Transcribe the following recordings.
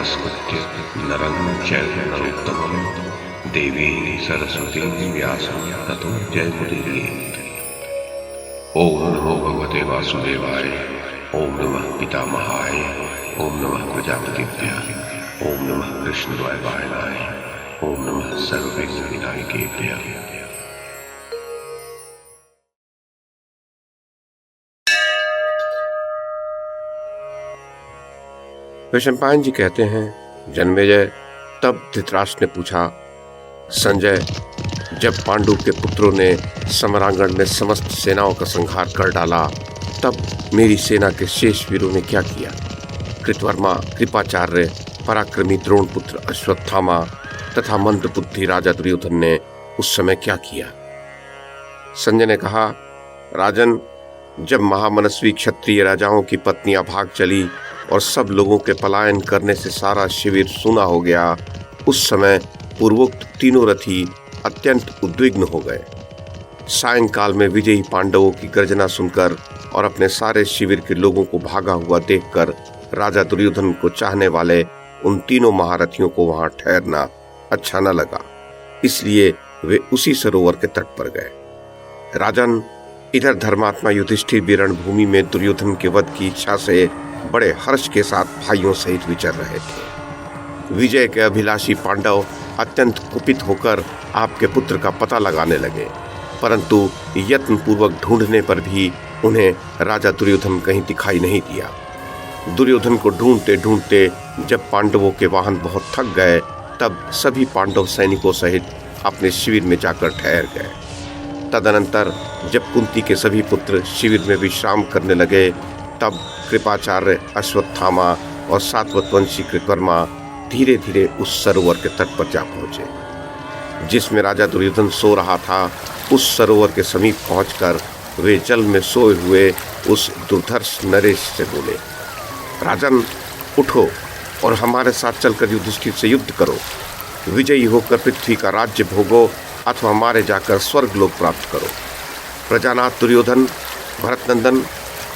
नमस्कृत्य नरं चैव नरोत्तमं देवीं सरस्वतीं व्यासं ततो जयमुदीरयेत्। ओम नमो भगवते वासुदेवाय। ओम नमः पितामहाय। ओम नमः प्रजापतिभ्यः। ओम नमः कृष्णद्वैपायनाय। ओम नमः सर्वविघ्नविनायकेभ्यः। वैशंपायन जी कहते हैं, जन्मेजय, तब धृतराष्ट्र ने पूछा, संजय, जब पांडु के पुत्रों ने समरांगण में समस्त सेनाओं का संहार कर डाला, तब मेरी सेना के शेष वीरों ने क्या किया? कृतवर्मा, कृपाचार्य, पराक्रमी द्रोणपुत्र अश्वत्थामा तथा मंदबुद्धि राजा दुर्योधन ने उस समय क्या किया? संजय ने कहा, राजन, जब महामनस्वी क्षत्रिय राजाओं की पत्नियां भाग चली और सब लोगों के पलायन करने से सारा शिविर सूना हो गया, उस समय पूर्वोक्त तीनों रथी अत्यंत उद्विग्न हो गए। सायंकाल में विजयी पांडवों की गर्जना सुनकर और अपने सारे शिविर के लोगों को भागा हुआ देखकर राजा दुर्योधन को चाहने वाले उन तीनों महारथियों को वहां ठहरना अच्छा न लगा, इसलिए वे उसी सरोवर के तट पर गए। राजन, इधर धर्मात्मा युधिष्ठिर भी रणभूमि में दुर्योधन के वध की इच्छा से बड़े हर्ष के साथ भाइयों सहित विचर रहे थे। विजय के अभिलाषी पांडव अत्यंत कुपित होकर आपके पुत्र का पता लगाने लगे, परंतु यत्न पूर्वक ढूंढने पर भी उन्हें राजा दुर्योधन कहीं दिखाई नहीं दिया। दुर्योधन को ढूंढते ढूंढते जब पांडवों के वाहन बहुत थक गए, तब सभी पांडव सैनिकों सहित अपने शिविर में जाकर ठहर गए। तदनंतर जब कुंती के सभी पुत्र शिविर में विश्राम करने लगे, तब कृपाचार्य, अश्वत्थामा और सात्वतवंशी कृतवर्मा धीरे धीरे उस सरोवर के तट पर जा पहुंचे जिसमें राजा दुर्योधन सो रहा था। उस सरोवर के समीप पहुंचकर वे जल में सोए हुए उस दुर्धर्ष नरेश से बोले, राजन, उठो और हमारे साथ चलकर युधिष्ठिर से युद्ध करो। विजयी होकर पृथ्वी का राज्य भोगो अथवा मारे जाकर स्वर्ग लोक प्राप्त करो। प्रजानाथ दुर्योधन, भरतनंदन,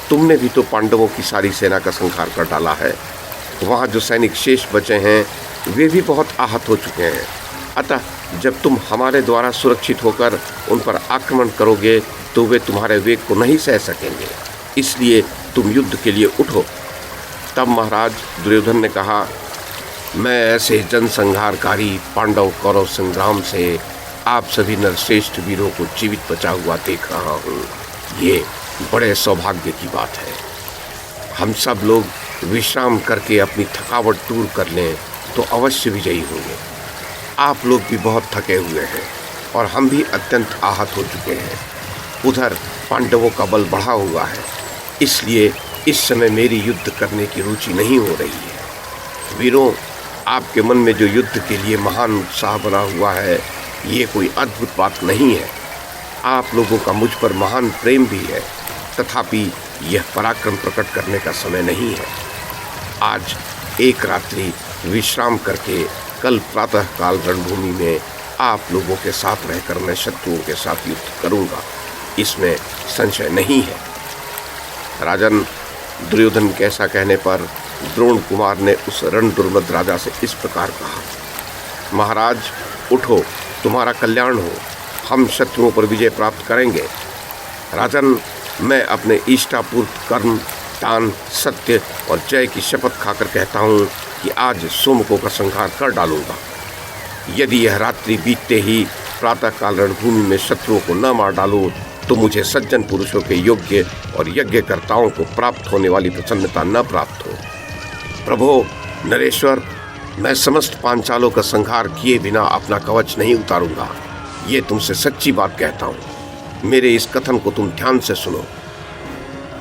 तुमने भी तो पांडवों की सारी सेना का संहार कर डाला है। वहाँ जो सैनिक शेष बचे हैं वे भी बहुत आहत हो चुके हैं। अतः जब तुम हमारे द्वारा सुरक्षित होकर उन पर आक्रमण करोगे तो वे तुम्हारे वेग को नहीं सह सकेंगे, इसलिए तुम युद्ध के लिए उठो। तब महाराज दुर्योधन ने कहा, मैं ऐसे जनसंहारकारी पांडव कौरव संग्राम से आप सभी नरश्रेष्ठ वीरों को जीवित बचा हुआ देख रहा हूँ। ये बड़े सौभाग्य की बात है। हम सब लोग विश्राम करके अपनी थकावट दूर कर लें तो अवश्य विजयी होंगे। आप लोग भी बहुत थके हुए हैं और हम भी अत्यंत आहत हो चुके हैं। उधर पांडवों का बल बढ़ा हुआ है, इसलिए इस समय मेरी युद्ध करने की रुचि नहीं हो रही है। वीरों, आपके मन में जो युद्ध के लिए महान उत्साह बना हुआ है, ये कोई अद्भुत बात नहीं है। आप लोगों का मुझ पर महान प्रेम भी है, तथापि यह पराक्रम प्रकट करने का समय नहीं है। आज एक रात्रि विश्राम करके कल प्रातः काल रणभूमि में आप लोगों के साथ रहकर मैं शत्रुओं के साथ युद्ध करूंगा, इसमें संशय नहीं है। राजन, दुर्योधन के ऐसा कहने पर द्रोण कुमार ने उस रण दुर्मद राजा से इस प्रकार कहा, महाराज, उठो, तुम्हारा कल्याण हो। हम शत्रुओं पर विजय प्राप्त करेंगे। राजन, मैं अपने इष्टापूर्त कर्म, दान, सत्य और जय की शपथ खाकर कहता हूँ कि आज सोमकों का संहार कर डालूंगा। यदि यह रात्रि बीतते ही प्रातःकाल रणभूमि में शत्रुओं को न मार डालूं तो मुझे सज्जन पुरुषों के योग्य और यज्ञकर्ताओं को प्राप्त होने वाली प्रसन्नता न प्राप्त हो। प्रभो नरेश्वर, मैं समस्त पांचालों का संहार किए बिना अपना कवच नहीं उतारूंगा। ये तुमसे सच्ची बात कहता हूँ। मेरे इस कथन को तुम ध्यान से सुनो।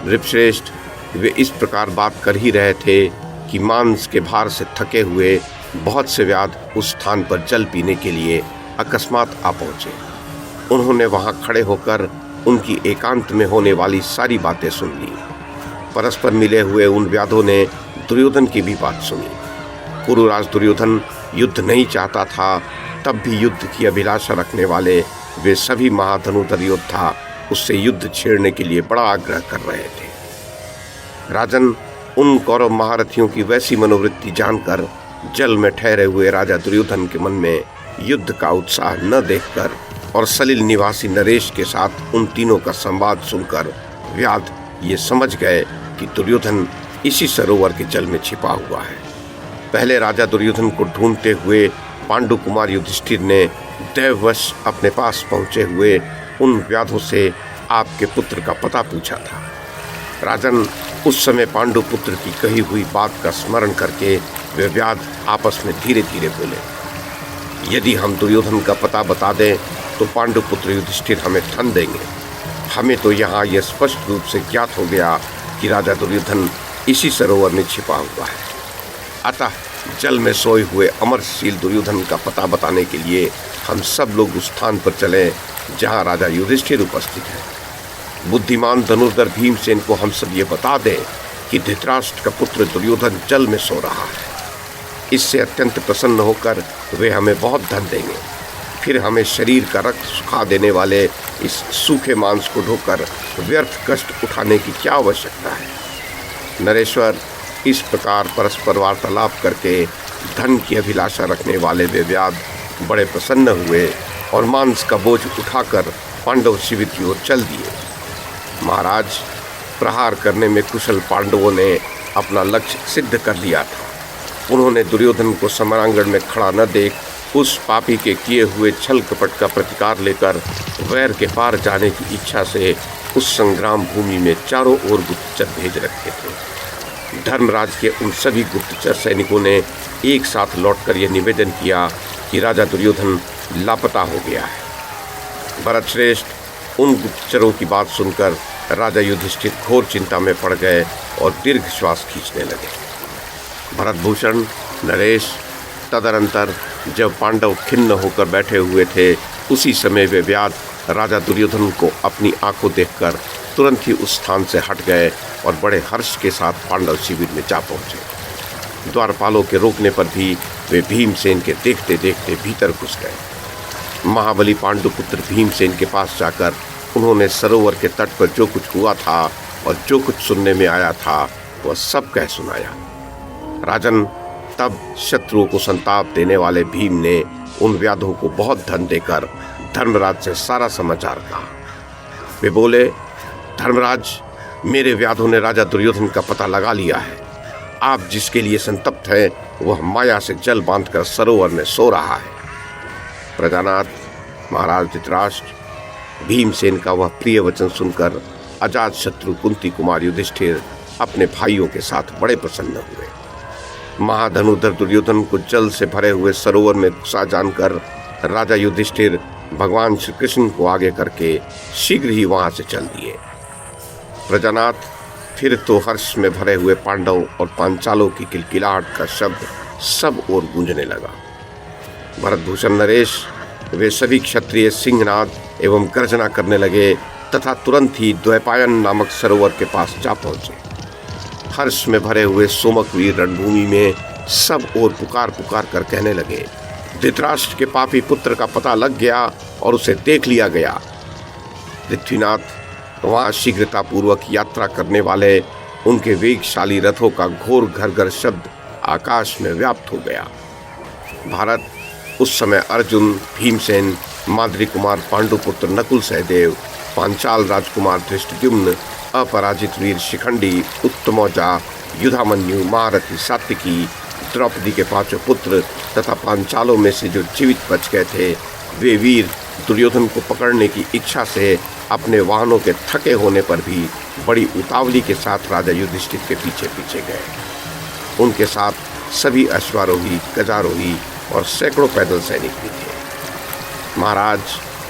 नृपश्रेष्ठ, वे इस प्रकार बात कर ही रहे थे कि मांस के भार से थके हुए बहुत से व्याध उस स्थान पर जल पीने के लिए अकस्मात आ पहुंचे। उन्होंने वहां खड़े होकर उनकी एकांत में होने वाली सारी बातें सुन ली। परस्पर मिले हुए उन व्याधों ने दुर्योधन की भी बात सुनी। कुरुराज दुर्योधन युद्ध नहीं चाहता था, तब भी युद्ध की अभिलाषा रखने वाले वे सभी महाधनुधर योद्धा उससे युद्ध छेड़ने के लिए बड़ा आग्रह कर रहे थे। राजन, उन कौरव महारथियों की वैसी मनोवृत्ति जानकर जल में ठहरे हुए राजा दुर्योधन के मन में युद्ध का उत्साह न देखकर और सलिल निवासी नरेश के साथ उन तीनों का संवाद सुनकर व्याध ये समझ गए कि दुर्योधन इसी सरोवर के जल में छिपा हुआ है। पहले राजा दुर्योधन को ढूंढते हुए पांडु कुमार युधिष्ठिर ने दैववश अपने पास पहुंचे हुए उन व्याधों से आपके पुत्र का पता पूछा था। राजन, उस समय पांडु पुत्र की कही हुई बात का स्मरण करके वे व्याध आपस में धीरे धीरे बोले, यदि हम दुर्योधन का पता बता दें तो पांडु पुत्र युधिष्ठिर हमें ठन देंगे। हमें तो यहाँ यह स्पष्ट रूप से ज्ञात हो गया कि राजा दुर्योधन इसी सरोवर में छिपा हुआ है। अतः जल में सोए हुए अमरशील दुर्योधन का पता बताने के लिए हम सब लोग उस स्थान पर चले जहाँ राजा युधिष्ठिर उपस्थित है। बुद्धिमान धनुर्धर भीमसेन को हम सब ये बता दें कि धृतराष्ट्र का पुत्र दुर्योधन जल में सो रहा है। इससे अत्यंत प्रसन्न होकर वे हमें बहुत धन देंगे। फिर हमें शरीर का रक्त सुखा देने वाले इस सूखे मांस को ढोकर व्यर्थ कष्ट उठाने की क्या आवश्यकता है। नरेश्वर, इस प्रकार परस्पर वार्तालाप करके धन की अभिलाषा रखने वाले वे व्याध बड़े प्रसन्न हुए और मांस का बोझ उठाकर पांडव शिविर की ओर चल दिए। महाराज, प्रहार करने में कुशल पांडवों ने अपना लक्ष्य सिद्ध कर लिया था। उन्होंने दुर्योधन को समरांगण में खड़ा न देख उस पापी के किए हुए छल कपट का प्रतिकार लेकर वैर के पार जाने की इच्छा से उस संग्राम भूमि में चारों ओर गुप्तचर भेज रखे थे। धर्मराज के उन सभी गुप्तचर सैनिकों ने एक साथ लौटकर यह निवेदन किया कि राजा दुर्योधन लापता हो गया है। भरतश्रेष्ठ, उन गुप्तचरों की बात सुनकर राजा युधिष्ठिर घोर चिंता में पड़ गए और दीर्घ श्वास खींचने लगे। भरतभूषण, नरेश, तदनंतर जब पांडव खिन्न होकर बैठे हुए थे उसी समय वे व्याध राजा दुर्योधन को अपनी आंखों देखकर तुरंत ही उस स्थान से हट गए और बड़े हर्ष के साथ पांडव शिविर में जा पहुंचे। द्वारपालों के रोकने पर भी वे भीमसेन के देखते देखते भीतर घुस गए। महाबली पांडुपुत्र भीमसेन के पास जाकर उन्होंने सरोवर के तट पर जो कुछ हुआ था और जो कुछ सुनने में आया था वह सब कह सुनाया। राजन, तब शत्रुओं को संताप देने वाले भीम ने उन व्याधों को बहुत धन देकर धर्मराज से सारा समाचार कहा। वे बोले, धर्मराज, मेरे व्याधों ने राजा दुर्योधन का पता लगा लिया है। आप जिसके लिए संतप्त हैं वह माया से जल बांधकर सरोवर में सो रहा है। प्रजानाथ, महाराज धृतराष्ट्र, भीमसेन का वह प्रिय वचन सुनकर अजात शत्रु कुंती कुमार युधिष्ठिर अपने भाइयों के साथ बड़े प्रसन्न हुए। महाधनुर्धर दुर्योधन को जल से भरे हुए सरोवर में घुसा जानकर राजा युधिष्ठिर भगवान श्री कृष्ण को आगे करके शीघ्र ही वहां से चल दिए। प्रजानाथ, फिर तो हर्ष में भरे हुए पांडव और पांचालों की किलकिलाहट का शब्द सब ओर गूंजने लगा। भरतभूषण, नरेश, वे सभी क्षत्रिय सिंहनाद एवं गर्जना करने लगे तथा तुरंत ही द्वैपायन नामक सरोवर के पास जा पहुंचे। हर्ष में भरे हुए सोमकवीर रणभूमि में सब ओर पुकार पुकार कर कहने लगे, धृतराष्ट्र के पापी पुत्र का पता लग गया और उसे देख लिया गया। पृथ्वीनाथ, वहां शीघ्रतापूर्वक यात्रा करने वाले उनके वेगशाली रथों का घोर घरघर शब्द आकाश में व्याप्त हो गया। भारत, उस समय अर्जुन, भीमसेन, माद्री कुमार पांडुपुत्र नकुल सहदेव, पांचाल राजकुमार धृष्टद्युम्न, अपराजित वीर शिखंडी, उत्तमौजा, युधामन्यु, महारथी सात्विकी, द्रौपदी के पांचों पुत्र तथा पांचालों में से जो जीवित बच गए थे वे वीर दुर्योधन को पकड़ने की इच्छा से अपने वाहनों के थके होने पर भी बड़ी उतावली के साथ राजा युधिष्ठिर के पीछे पीछे गए। उनके साथ सभी अश्वारोही, गजारोही और सैकड़ों पैदल सैनिक भी थे। महाराज,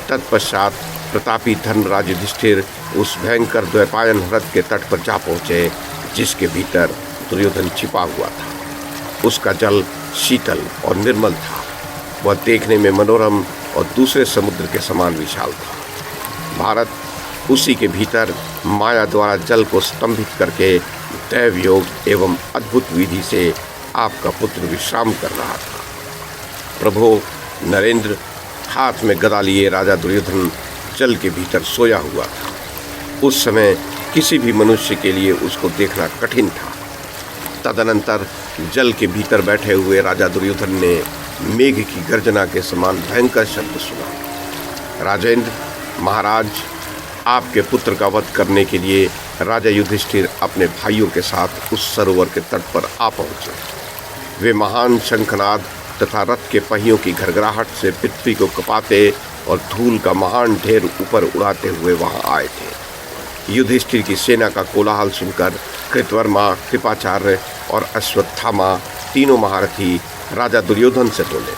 तत्पश्चात प्रतापी धर्मराज युधिष्ठिर उस भयंकर द्वैपायन ह्रद के तट पर जा पहुंचे जिसके भीतर दुर्योधन छिपा हुआ था। उसका जल शीतल और निर्मल था। वह देखने में मनोरम और दूसरे समुद्र के समान विशाल था। भारत, उसी के भीतर माया द्वारा जल को स्तंभित करके दैव योग एवं अद्भुत विधि से आपका पुत्र विश्राम कर रहा था। प्रभो नरेंद्र, हाथ में गदा लिए राजा दुर्योधन जल के भीतर सोया हुआ था। उस समय किसी भी मनुष्य के लिए उसको देखना कठिन था। तदनंतर जल के भीतर बैठे हुए राजा दुर्योधन ने मेघ की गर्जना के समान भयंकर शब्द सुना। राजेंद्र महाराज, आपके पुत्र का वध करने के लिए राजा युधिष्ठिर अपने भाइयों के साथ उस सरोवर के तट पर आ पहुंचे। वे महान शंखनाद तथा रथ के पहियों की घरघराहट से पृथ्वी को कपाते और धूल का महान ढेर ऊपर उड़ाते हुए वहां आए थे। युधिष्ठिर की सेना का कोलाहल सुनकर कृतवर्मा, कृपाचार्य और अश्वत्थामा तीनों महारथी राजा दुर्योधन से बोले,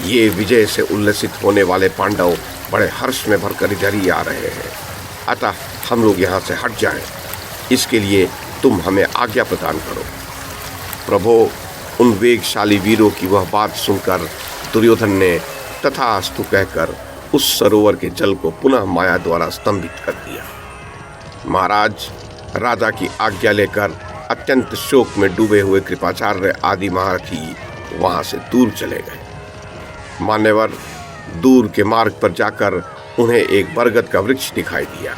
ये विजय से उल्लसित होने वाले पांडव बड़े हर्ष में भरकर इधर ही आ रहे हैं, अतः हम लोग यहाँ से हट जाएं। इसके लिए तुम हमें आज्ञा प्रदान करो। प्रभो, उन वेगशाली वीरों की वह बात सुनकर दुर्योधन ने तथास्तु कहकर उस सरोवर के जल को पुनः माया द्वारा स्तंभित कर दिया। महाराज, राजा की आज्ञा लेकर अत्यंत शोक में डूबे हुए कृपाचार्य आदि महारथी वहां से दूर चले गए। मान्यवर, दूर के मार्ग पर जाकर उन्हें एक बरगद का वृक्ष दिखाई दिया।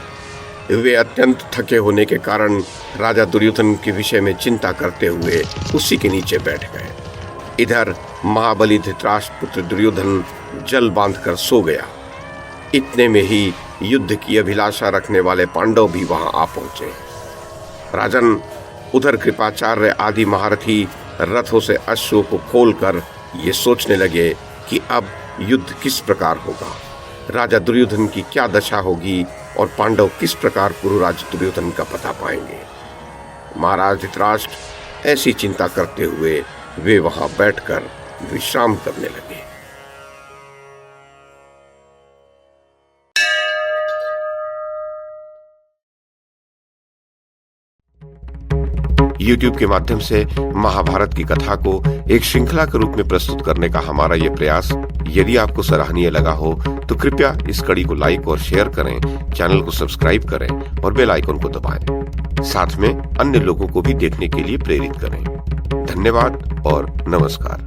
वे अत्यंत थके होने के कारण राजा दुर्योधन के विषय में चिंता करते हुए उसी के नीचे बैठ गए। इधर महाबली धृतराष्ट्र पुत्र दुर्योधन जल बांधकर सो गया। इतने में ही युद्ध की अभिलाषा रखने वाले पांडव भी वहां आ पहुंचे। राजन, उधर कृपाचार्य आदि महारथी रथों से अश्वों को खोलकर ये सोचने लगे कि अब युद्ध किस प्रकार होगा, राजा दुर्योधन की क्या दशा होगी और पांडव किस प्रकार कुरुराज दुर्योधन का पता पाएंगे। महाराज धृतराष्ट्र ऐसी चिंता करते हुए वे वहां बैठकर विश्राम करने लगे। YouTube के माध्यम से महाभारत की कथा को एक श्रृंखला के रूप में प्रस्तुत करने का हमारा ये प्रयास यदि आपको सराहनीय लगा हो तो कृपया इस कड़ी को लाइक और शेयर करें, चैनल को सब्सक्राइब करें और बेल आइकन को दबाएं। साथ में अन्य लोगों को भी देखने के लिए प्रेरित करें। धन्यवाद और नमस्कार।